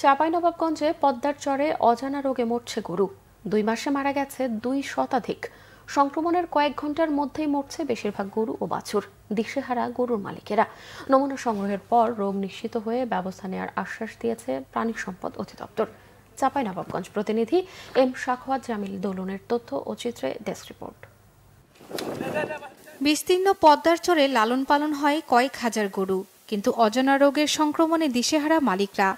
চাঁপাইনবাবগঞ্জে পদ্মার চরে অজানা রোগে মরছে গরু। 2 মাসে মারা গেছে 2 শতাধিক। সংক্রমণের কয়েক ঘন্টার মধ্যেই মরছে বেশিরভাগ গরু ও বাছুর। দিশেহারা গরুর মালিকেরা। নমুনা সংগ্রহের পর রোগ নিশ্চিত হয়ে ব্যবস্থা নেওয়ার আশ্বাস দিয়েছে প্রাণী সম্পদ অধিদপ্তর। চাঁপাইনবাবগঞ্জ প্রতিনিধি এম শাখওয়াত জামিল দোলনের তথ্য ও চিত্রে ডেস্ক রিপোর্ট। বিস্তীর্ণ পদ্মার চরে লালন পালন হয় কয়েক হাজার গরু, কিন্তু অজানা রোগের সংক্রমণে দিশেহারা মালিকরা।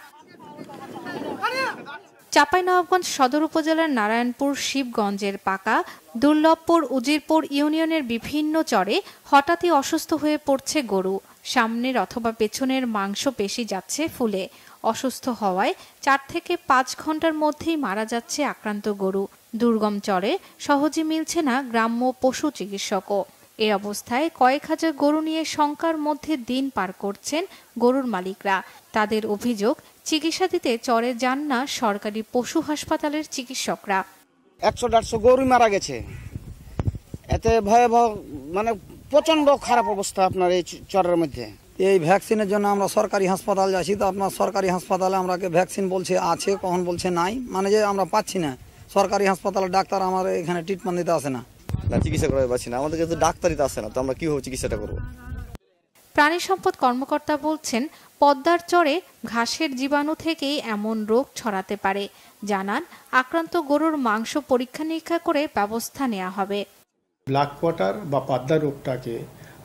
চাঁপাইনবাবগঞ্জ সদর উপজেলার নারায়ণপুর, শিবগঞ্জের পাকা, দুর্লভপুর, উজিরপুর ইউনিয়নের বিভিন্ন চরে হঠাৎই অসুস্থ হয়ে পড়ছে গরু। সামনের অথবা পেছনের মাংস পেশি যাচ্ছে ফুলে। অসুস্থ হওয়ায় 4 থেকে 5 ঘন্টার মধ্যেই মারা যাচ্ছে আক্রান্ত গরু। দুর্গম চরে সহজে মিলছে না গ্রাম্য পশু চিকিৎসকও। এ অবস্থায় কয়েক হাজার গরু নিয়ে শঙ্কার মধ্যে দিন পার করছেন গরুর মালিকরা। তাদের অভিযোগ, চিকিৎসা দিতে চরে যান না সরকারি পশু হাসপাতালের চিকিৎসকরা। 100-150 গরু মারা গেছে। এতে ভয়াবহ, মানে প্রচন্ড খারাপ অবস্থা আপনার এই চরের মধ্যে। এই ভ্যাকসিনের জন্য আমরা সরকারি হাসপাতাল যাচ্ছি, তো আপনার সরকারি হাসপাতালে আমরাকে ভ্যাকসিন বলছে আছে, কখন বলছে নাই, মানে যে আমরা পাচ্ছি না। সরকারি হাসপাতালের ডাক্তার আমার এখানে ট্রিটমেন্ট দিতে আসে না, চিকিৎসা করাতে পারছি না। আমাদের কাছে ডাক্তারই তো আসে না, তো আমরা কিভাবে চিকিৎসাটা করবো? প্রাণী সম্পদ কর্মকর্তা বলছেন, পদ্মার চরে ঘাসের জীবাণু থেকেই এমন রোগ ছড়াতে পারে। জানান, আক্রান্ত গরুর মাংস পরীক্ষা নিরীক্ষা করে ব্যবস্থা নেওয়া হবে। ব্ল্যাক কোয়াটার বা পাদ্দা রোগটাকে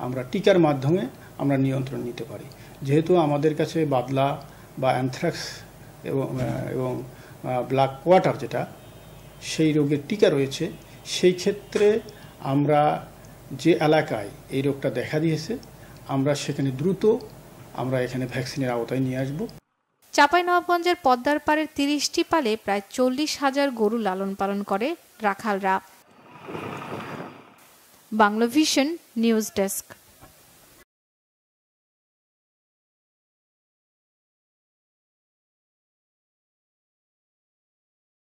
আমরা টিকার মাধ্যমে আমরা নিয়ন্ত্রণ নিতে পারি। যেহেতু আমাদের কাছে বাদলা বা অ্যানথ্রাক্স এবং ব্ল্যাক কোয়াটার যেটা, সেই রোগের টিকা রয়েছে, সেই ক্ষেত্রে আমরা যে এলাকায় এই রোগটা দেখা দিয়েছে আমরা সেখানে দ্রুত আমরা এখানে ভ্যাকসিনের আওতায় নিয়ে আসব। চাঁপাইনবাবগঞ্জের পদ্মার পাড়ের 30টি পালে প্রায় 40,000 গরু লালন পালন করে রাখালরা। Bangla vision news desk.